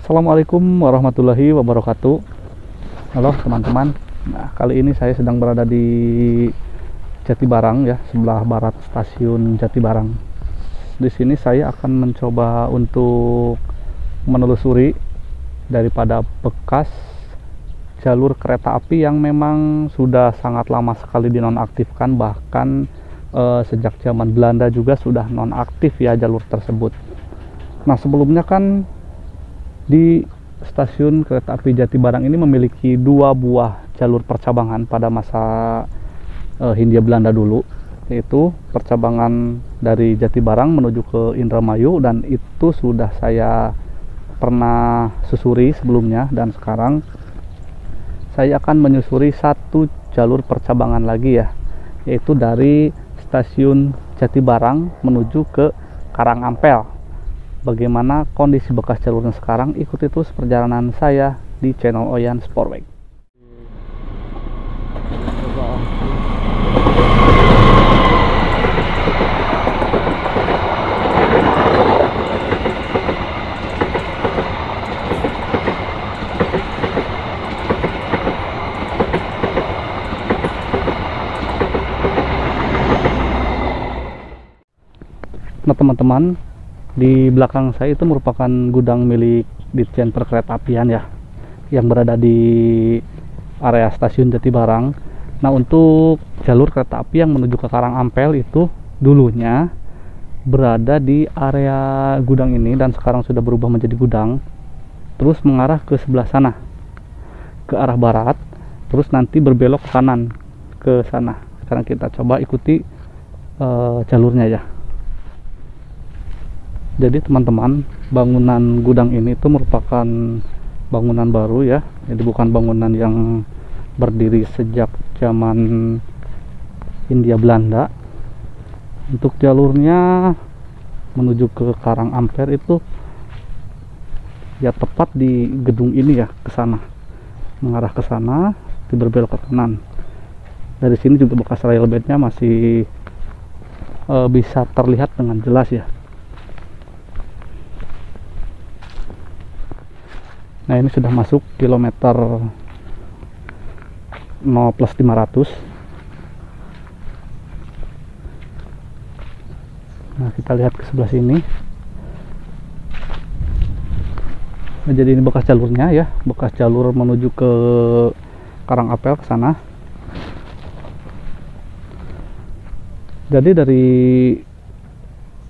Assalamualaikum warahmatullahi wabarakatuh. Halo teman-teman. Nah, kali ini saya sedang berada di Jatibarang ya, sebelah barat stasiun Jatibarang. Di sini saya akan mencoba untuk menelusuri daripada bekas jalur kereta api yang memang sudah sangat lama sekali dinonaktifkan, bahkan sejak zaman Belanda juga sudah nonaktif ya jalur tersebut. Nah, sebelumnya kan di stasiun kereta api Jatibarang ini memiliki dua buah jalur percabangan pada masa Hindia Belanda dulu, yaitu percabangan dari Jatibarang menuju ke Indramayu, dan itu sudah saya pernah susuri sebelumnya, dan sekarang saya akan menyusuri satu jalur percabangan lagi ya, yaitu dari stasiun Jatibarang menuju ke Karangampel. Bagaimana kondisi bekas jalurnya sekarang? Ikuti terus perjalanan saya di channel Oyan Sportweg. Nah teman-teman, di belakang saya itu merupakan gudang milik Ditjen Perkeretaapian ya, yang berada di area stasiun Jatibarang. Nah, untuk jalur kereta api yang menuju ke Karangampel itu dulunya berada di area gudang ini, dan sekarang sudah berubah menjadi gudang, terus mengarah ke sebelah sana, ke arah barat, terus nanti berbelok ke kanan ke sana. Sekarang kita coba ikuti jalurnya ya. Jadi teman-teman, bangunan gudang ini itu merupakan bangunan baru ya, jadi bukan bangunan yang berdiri sejak zaman Hindia Belanda. Untuk jalurnya menuju ke Karangampel itu ya tepat di gedung ini ya, ke sana, mengarah ke sana, berbelok ke kanan. Dari sini juga bekas railbednya masih bisa terlihat dengan jelas ya. Nah, ini sudah masuk kilometer 0+500. Nah, kita lihat ke sebelah sini. Nah, jadi ini bekas jalurnya ya, bekas jalur menuju ke Karangampel ke sana. Jadi dari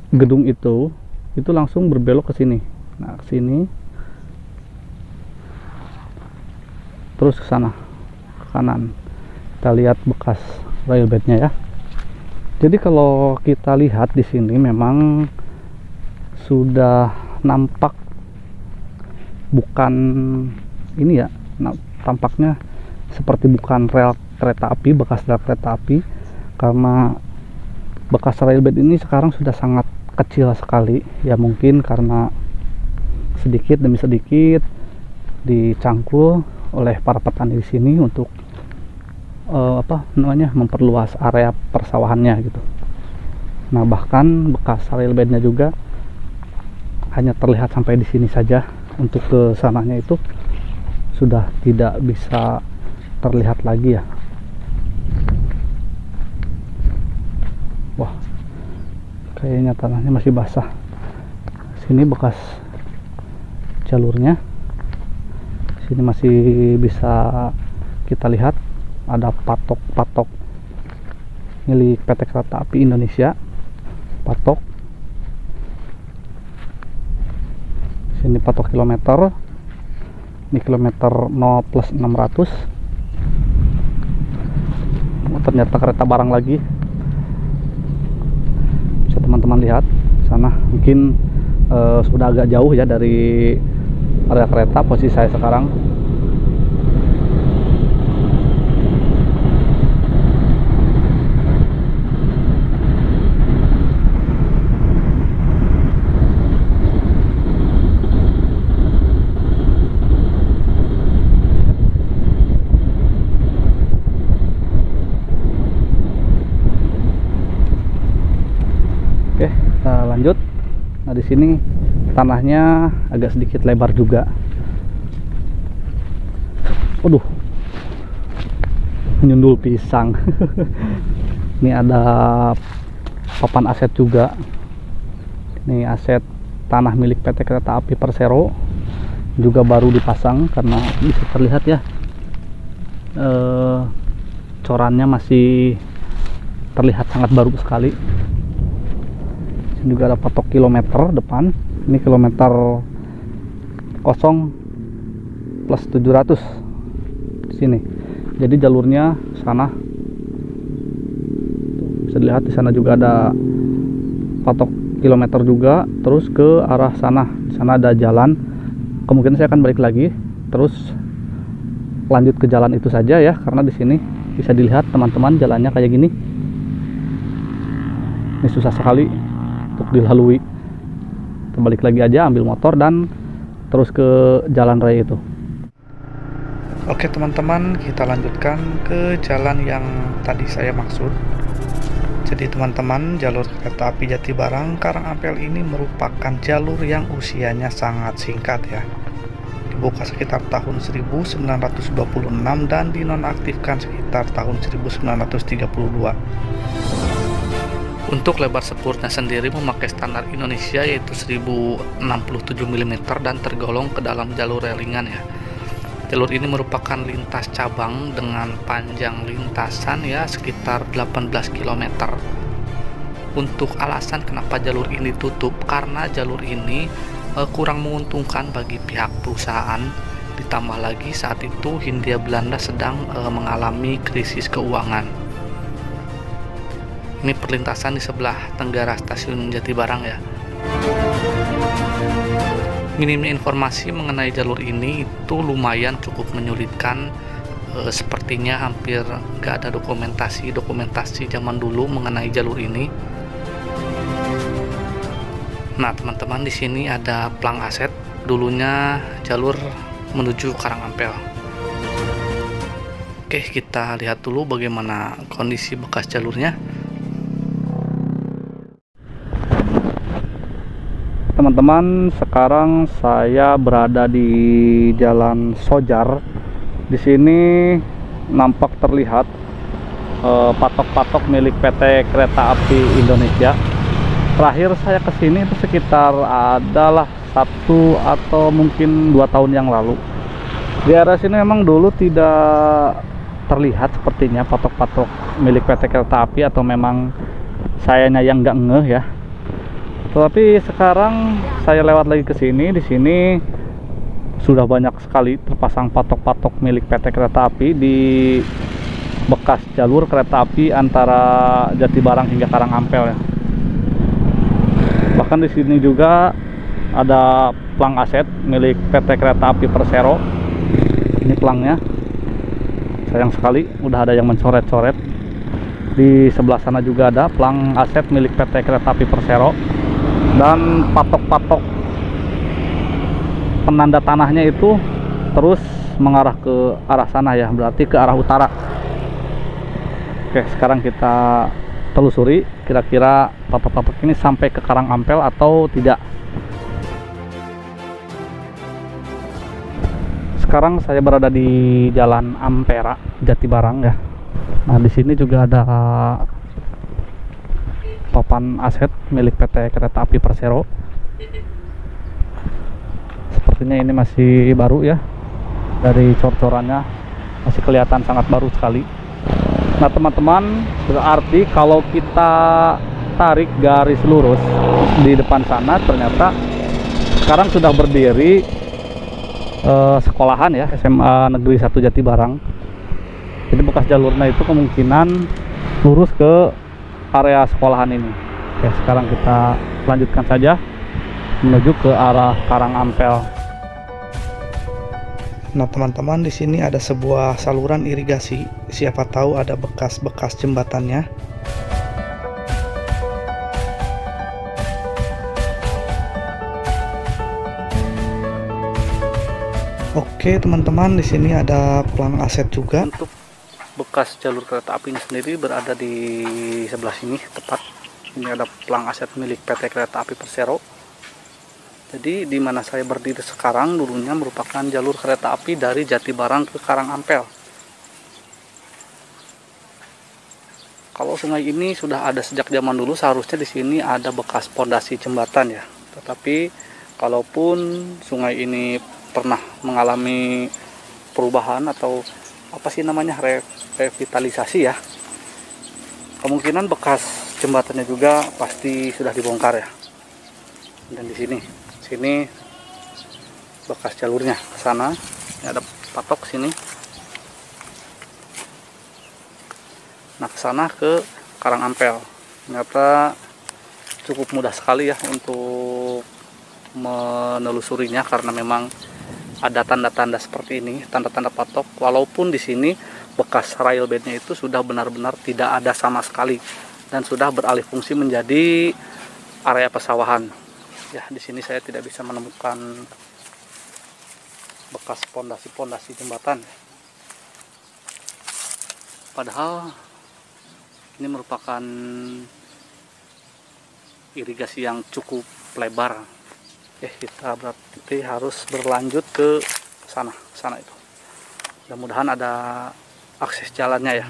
gedung itu langsung berbelok ke sini. Nah, ke sini terus ke sana, ke kanan. Kita lihat bekas railbednya ya. Jadi kalau kita lihat di sini memang sudah nampak bukan ini ya, tampaknya seperti bukan rel kereta api, bekas rel kereta api, karena bekas railbed ini sekarang sudah sangat kecil sekali ya, mungkin karena sedikit demi sedikit dicangkul oleh para petani di sini untuk memperluas area persawahannya gitu. Nah, bahkan bekas railbednya juga hanya terlihat sampai di sini saja, untuk ke sananya itu sudah tidak bisa terlihat lagi ya. Wah, kayaknya tanahnya masih basah. Sini bekas jalurnya, sini masih bisa kita lihat ada patok-patok milik PT Kereta Api Indonesia. Patok sini patok kilometer, ini kilometer 0+600. Ternyata kereta barang lagi, bisa teman-teman lihat sana. Mungkin sudah agak jauh ya dari area kereta posisi saya sekarang. Oke, kita lanjut. Nah, di sini tanahnya agak sedikit lebar juga. Waduh, nyundul pisang. Ini ada papan aset juga. Ini aset tanah milik PT Kereta Api Persero, juga baru dipasang karena bisa terlihat ya, corannya masih terlihat sangat baru sekali. Sini juga ada patok kilometer depan. Ini kilometer 0 plus 700 di sini. Jadi jalurnya sana. Bisa dilihat di sana juga ada patok kilometer juga, terus ke arah sana. Di sana ada jalan. Kemungkinan saya akan balik lagi terus lanjut ke jalan itu saja ya, karena di sini bisa dilihat teman-teman jalannya kayak gini. Ini susah sekali untuk dilalui. Kita balik lagi aja, ambil motor dan terus ke jalan raya itu. Oke teman-teman, kita lanjutkan ke jalan yang tadi saya maksud. Jadi teman-teman, jalur kereta api Jatibarang Karangampel ini merupakan jalur yang usianya sangat singkat ya. Dibuka sekitar tahun 1926 dan dinonaktifkan sekitar tahun 1932. Untuk lebar sepurnya sendiri memakai standar Indonesia yaitu 1067 mm dan tergolong ke dalam jalur relingan ya. Jalur ini merupakan lintas cabang dengan panjang lintasan ya sekitar 18 km. Untuk alasan kenapa jalur ini tutup, karena jalur ini kurang menguntungkan bagi pihak perusahaan. Ditambah lagi saat itu Hindia Belanda sedang mengalami krisis keuangan. Ini perlintasan di sebelah tenggara stasiun Jatibarang ya. Minimnya informasi mengenai jalur ini itu lumayan cukup menyulitkan. Sepertinya hampir nggak ada dokumentasi zaman dulu mengenai jalur ini. Nah teman-teman, di sini ada plang aset. Dulunya jalur menuju Karangampel. Oke, kita lihat dulu bagaimana kondisi bekas jalurnya. Teman-teman, sekarang saya berada di Jalan Sojar. Di sini nampak terlihat patok-patok milik PT Kereta Api Indonesia. Terakhir saya kesini itu sekitar adalah 1 atau mungkin 2 tahun yang lalu. Di area sini memang dulu tidak terlihat sepertinya patok-patok milik PT Kereta Api, atau memang sayanya yang nggak ngeh ya. Tetapi sekarang saya lewat lagi ke sini, di sini sudah banyak sekali terpasang patok-patok milik PT Kereta Api di bekas jalur kereta api antara Jatibarang hingga Karangampel ya. Bahkan di sini juga ada plang aset milik PT Kereta Api Persero. Ini plangnya, sayang sekali udah ada yang mencoret-coret. Di sebelah sana juga ada plang aset milik PT Kereta Api Persero. Dan patok-patok penanda tanahnya itu terus mengarah ke arah sana ya, berarti ke arah utara. Oke, sekarang kita telusuri kira-kira patok-patok ini sampai ke Karangampel atau tidak. Sekarang saya berada di Jalan Ampera, Jatibarang ya. Nah, di sini juga ada papan aset milik PT Kereta Api Persero. Sepertinya ini masih baru ya. Dari cor-corannya masih kelihatan sangat baru sekali. Nah teman-teman, berarti kalau kita tarik garis lurus di depan sana, ternyata sekarang sudah berdiri sekolahan ya, SMA Negeri 1 Jatibarang. Jadi bekas jalurnya itu kemungkinan lurus ke area sekolahan ini. Oke, sekarang kita lanjutkan saja menuju ke arah Karangampel. Nah teman-teman, di sini ada sebuah saluran irigasi. Siapa tahu ada bekas-bekas jembatannya. Oke teman-teman, di sini ada plang aset juga. Untuk bekas jalur kereta api ini sendiri berada di sebelah sini tepat. Ini ada plang aset milik PT Kereta Api Persero. Jadi di mana saya berdiri sekarang dulunya merupakan jalur kereta api dari Jatibarang ke Karangampel. Kalau sungai ini sudah ada sejak zaman dulu, seharusnya di sini ada bekas pondasi jembatan ya. Tetapi kalaupun sungai ini pernah mengalami perubahan atau apa sih namanya, revitalisasi ya, kemungkinan bekas jembatannya juga pasti sudah dibongkar ya. Dan di sini bekas jalurnya ke sana, ini ada patok sini. Nah, ke sana ke Karangampel. Ternyata cukup mudah sekali ya untuk menelusurinya, karena memang ada tanda-tanda seperti ini, tanda-tanda patok. Walaupun di sini bekas rail bednya itu sudah benar-benar tidak ada sama sekali dan sudah beralih fungsi menjadi area pesawahan. Ya, di sini saya tidak bisa menemukan bekas pondasi-pondasi jembatan. Padahal ini merupakan irigasi yang cukup lebar. Kita berarti harus berlanjut ke sana itu. Mudah-mudahan ada akses jalannya ya.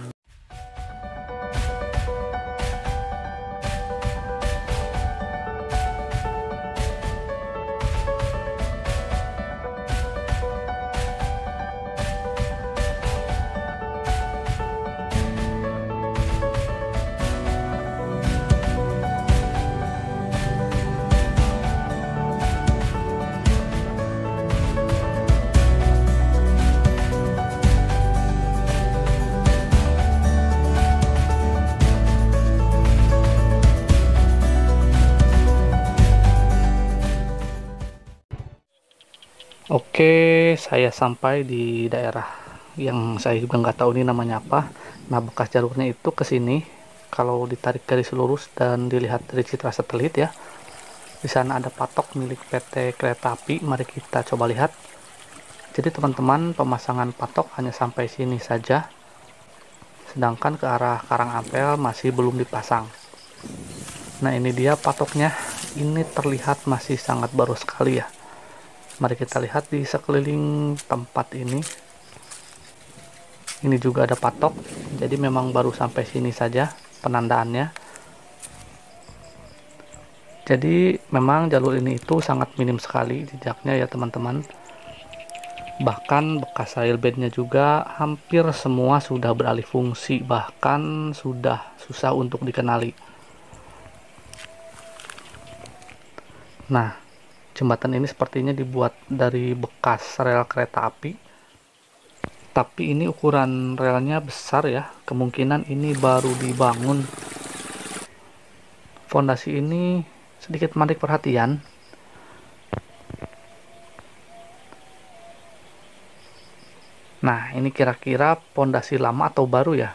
Oke, saya sampai di daerah yang saya juga nggak tahu ini namanya apa. Nah, bekas jalurnya itu ke sini. Kalau ditarik garis lurus dan dilihat dari citra satelit ya, di sana ada patok milik PT Kereta Api. Mari kita coba lihat. Jadi teman-teman, pemasangan patok hanya sampai sini saja, sedangkan ke arah Karangampel masih belum dipasang. Nah, ini dia patoknya. Ini terlihat masih sangat baru sekali ya. Mari kita lihat di sekeliling tempat ini. Ini juga ada patok. Jadi memang baru sampai sini saja penandaannya. Jadi memang jalur ini itu sangat minim sekali jejaknya ya teman-teman. Bahkan bekas railbednya juga hampir semua sudah beralih fungsi, bahkan sudah susah untuk dikenali. Nah, jembatan ini sepertinya dibuat dari bekas rel kereta api, tapi ini ukuran relnya besar ya, kemungkinan ini baru dibangun. Fondasi ini sedikit menarik perhatian. Nah, ini kira-kira fondasi lama atau baru ya?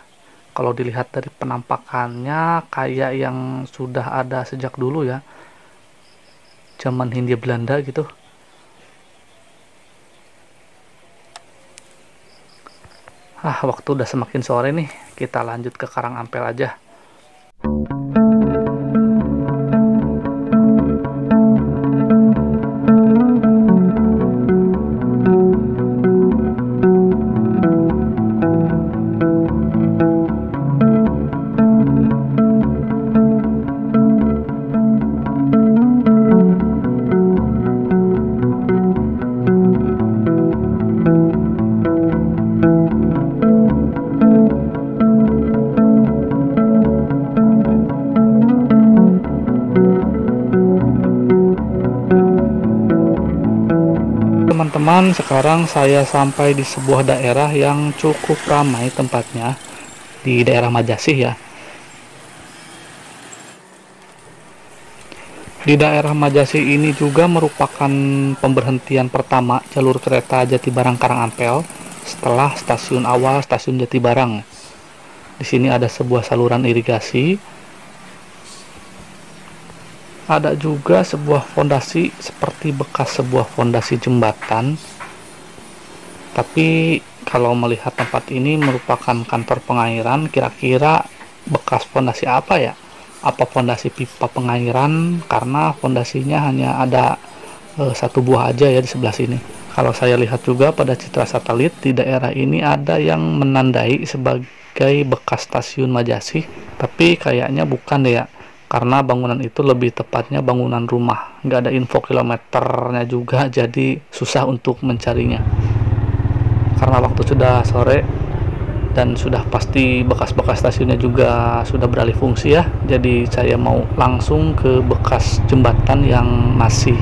Kalau dilihat dari penampakannya kayak yang sudah ada sejak dulu ya, zaman Hindia Belanda gitu. Waktu udah semakin sore nih, kita lanjut ke Karangampel aja. Teman-teman, sekarang saya sampai di sebuah daerah yang cukup ramai tempatnya, di daerah Majasih ya. Di daerah Majasih ini juga merupakan pemberhentian pertama jalur kereta Jatibarang Karangampel setelah stasiun awal, stasiun Jatibarang. Di sini ada sebuah saluran irigasi. Ada juga sebuah fondasi seperti bekas sebuah fondasi jembatan. Tapi kalau melihat tempat ini merupakan kantor pengairan, kira-kira bekas fondasi apa ya? Apa fondasi pipa pengairan? Karena fondasinya hanya ada satu buah aja ya di sebelah sini. Kalau saya lihat juga pada citra satelit di daerah ini ada yang menandai sebagai bekas stasiun Majasih, tapi kayaknya bukan deh ya, karena bangunan itu lebih tepatnya bangunan rumah, nggak ada info kilometernya juga, jadi susah untuk mencarinya. Karena waktu sudah sore dan sudah pasti bekas-bekas stasiunnya juga sudah beralih fungsi ya, jadi saya mau langsung ke bekas jembatan yang masih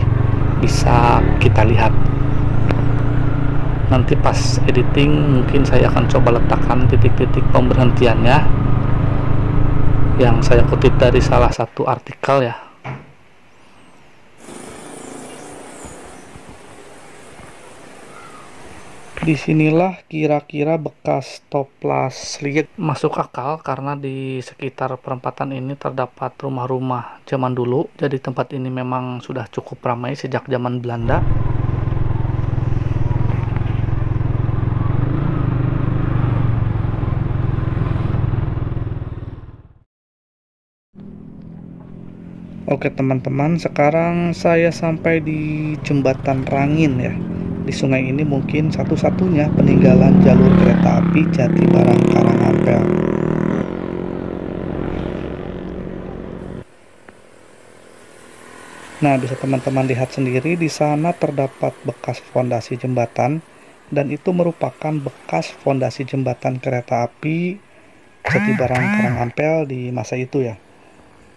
bisa kita lihat. Nanti pas editing mungkin saya akan coba letakkan titik-titik pemberhentiannya yang saya kutip dari salah satu artikel ya. Disinilah kira-kira bekas toplas liek. Masuk akal karena di sekitar perempatan ini terdapat rumah-rumah zaman dulu, jadi tempat ini memang sudah cukup ramai sejak zaman Belanda. Oke teman-teman, sekarang saya sampai di Jembatan Rangin ya. Di sungai ini mungkin satu-satunya peninggalan jalur kereta api Jatibarang Karangampel. Nah, bisa teman-teman lihat sendiri di sana terdapat bekas fondasi jembatan, dan itu merupakan bekas fondasi jembatan kereta api Jatibarang Karangampel di masa itu ya.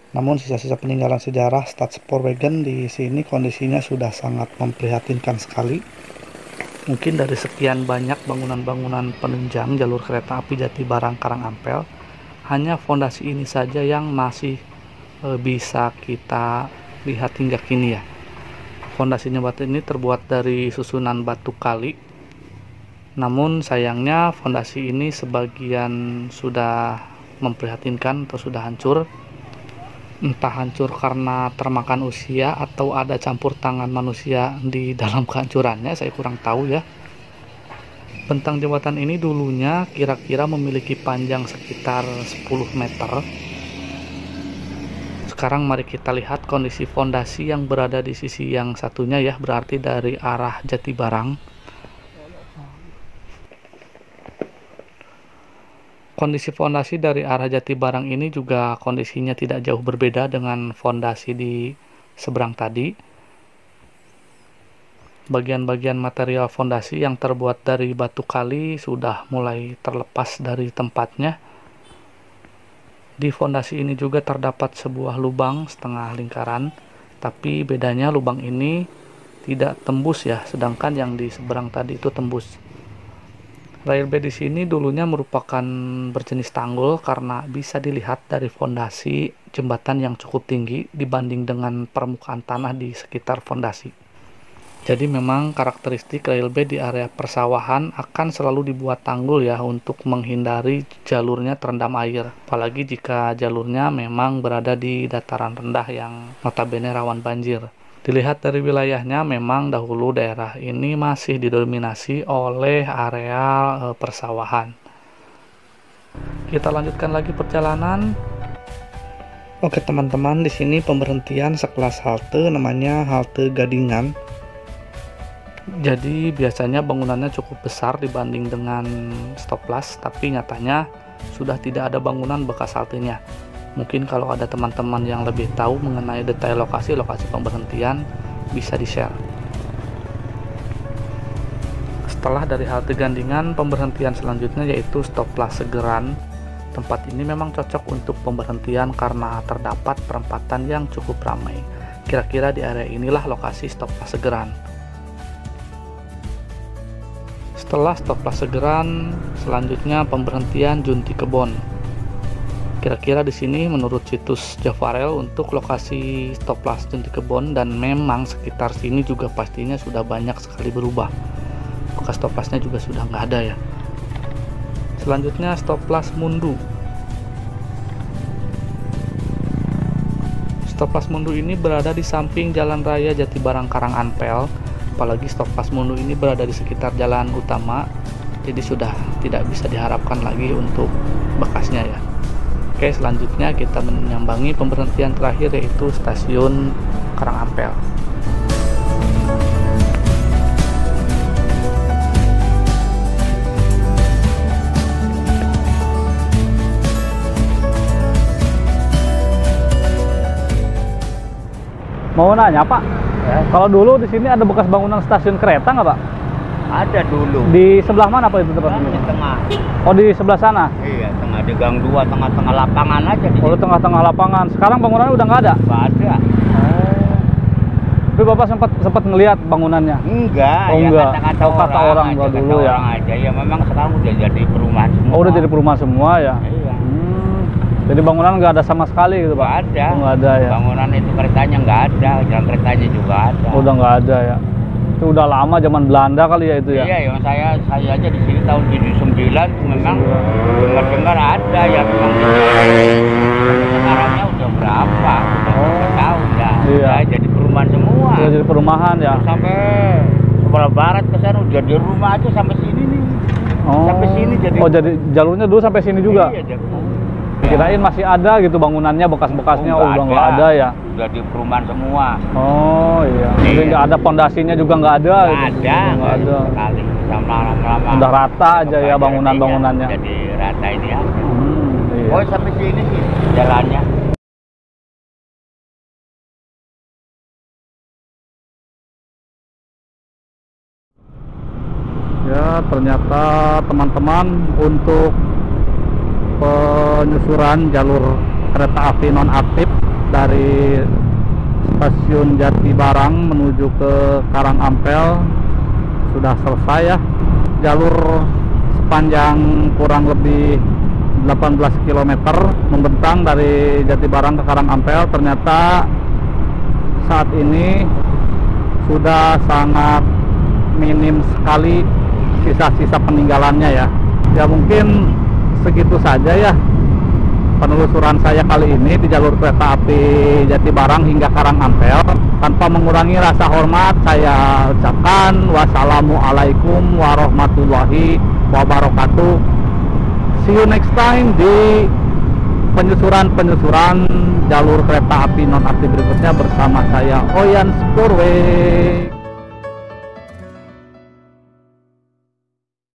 Namun sisa-sisa peninggalan sejarah Stadspoorwegen di sini kondisinya sudah sangat memprihatinkan sekali. Mungkin dari sekian banyak bangunan-bangunan penunjang jalur kereta api Jatibarang Karangampel, hanya fondasi ini saja yang masih bisa kita lihat hingga kini ya. Fondasi jembatan ini terbuat dari susunan batu kali. Namun sayangnya fondasi ini sebagian sudah memprihatinkan atau sudah hancur. Entah hancur karena termakan usia atau ada campur tangan manusia di dalam kehancurannya, saya kurang tahu ya. Bentang jembatan ini dulunya kira-kira memiliki panjang sekitar 10 meter. Sekarang mari kita lihat kondisi fondasi yang berada di sisi yang satunya ya, berarti dari arah Jatibarang. Kondisi fondasi dari arah Jatibarang ini juga kondisinya tidak jauh berbeda dengan fondasi di seberang tadi. Bagian-bagian material fondasi yang terbuat dari batu kali sudah mulai terlepas dari tempatnya. Di fondasi ini juga terdapat sebuah lubang setengah lingkaran, tapi bedanya lubang ini tidak tembus ya, sedangkan yang di seberang tadi itu tembus. Railbed di sini dulunya merupakan berjenis tanggul karena bisa dilihat dari fondasi jembatan yang cukup tinggi dibanding dengan permukaan tanah di sekitar fondasi. Jadi memang karakteristik railbed di area persawahan akan selalu dibuat tanggul ya untuk menghindari jalurnya terendam air. Apalagi jika jalurnya memang berada di dataran rendah yang notabene rawan banjir. Dilihat dari wilayahnya, memang dahulu daerah ini masih didominasi oleh area persawahan. Kita lanjutkan lagi perjalanan. Oke teman-teman, di sini pemberhentian sekelas halte namanya halte Gadingan. Jadi biasanya bangunannya cukup besar dibanding dengan stoplas, tapi nyatanya sudah tidak ada bangunan bekas haltenya. Mungkin kalau ada teman-teman yang lebih tahu mengenai detail lokasi pemberhentian, bisa di-share. Setelah dari halte Gandingan, pemberhentian selanjutnya yaitu Stoplas Segeran. Tempat ini memang cocok untuk pemberhentian karena terdapat perempatan yang cukup ramai. Kira-kira di area inilah lokasi Stoplas Segeran. Setelah Stoplas Segeran, selanjutnya pemberhentian Junti Kebon. Kira-kira di sini menurut situs Javarel untuk lokasi stoplas Junti Kebon, dan memang sekitar sini juga pastinya sudah banyak sekali berubah. Bekas stoplasnya juga sudah nggak ada ya. Selanjutnya stoplas Mundu. Stoplas Mundu ini berada di samping Jalan Raya Jatibarang Karangampel. Apalagi stoplas Mundu ini berada di sekitar jalan utama, jadi sudah tidak bisa diharapkan lagi untuk bekasnya ya. Oke, selanjutnya kita menyambangi pemberhentian terakhir yaitu stasiun Karangampel. Mau nanya Pak, Ya, kalau dulu di sini ada bekas bangunan stasiun kereta nggak Pak? ada dulu. Di sebelah mana Pak itu Kan tempatnya? di tengah. Oh di sebelah sana? Iya, tengah di gang 2, tengah-tengah lapangan aja di Oh di situ. tengah-tengah lapangan. Sekarang bangunannya udah nggak ada? Nggak ada. Tapi Bapak sempat ngelihat bangunannya? Enggak, Oh, ya enggak. kata-kata Oh, kata orang aja, gua kata dulu ya. orang aja. Ya memang sekarang udah jadi perumahan semua. Oh udah jadi perumahan semua ya? Iya. Jadi bangunan nggak ada sama sekali gitu Pak? Nggak ada. Oh, nggak ada ya? Bangunan itu keretanya nggak ada, jalan keretanya juga ada. Udah nggak ada ya? Itu udah lama zaman Belanda kali ya itu ya? Iya, yang saya aja di sini tahun 79 memang dengar-dengar ada ya memang. Sekarangnya udah berapa? Udah berapa tahun ya? Iya. Udah jadi perumahan semua. Udah jadi perumahan ya? Sampai sebelah barat ke sana udah di rumah aja sampai sini nih. Oh. Sampai sini jadi. Oh jadi jalurnya dulu sampai sini juga? Iya, jadi. Kirain masih ada gitu bangunannya, bekas-bekasnya. Oh, udah nggak ada ya? Udah di perumahan semua. Oh iya. Jadi Iya. nggak ada pondasinya juga nggak ada? Nggak gitu? ada. Nggak ada. Sekali sama lama-lama. Udah rata aja ya bangunan-bangunannya. Jadi rata ini ya. Iya. Oh sampai sini sih jalannya. Ya ternyata teman-teman untuk penyusuran jalur kereta api non aktif dari stasiun Jatibarang menuju ke Karangampel sudah selesai ya. Jalur sepanjang kurang lebih 18 km membentang dari Jatibarang ke Karangampel ternyata saat ini sudah sangat minim sekali sisa-sisa peninggalannya ya. Ya mungkin segitu saja ya penelusuran saya kali ini di jalur kereta api Jatibarang hingga Karangampel. Tanpa mengurangi rasa hormat saya ucapkan wassalamualaikum warahmatullahi wabarakatuh. See you next time di penyusuran jalur kereta api non aktif berikutnya bersama saya Oyan Spurway.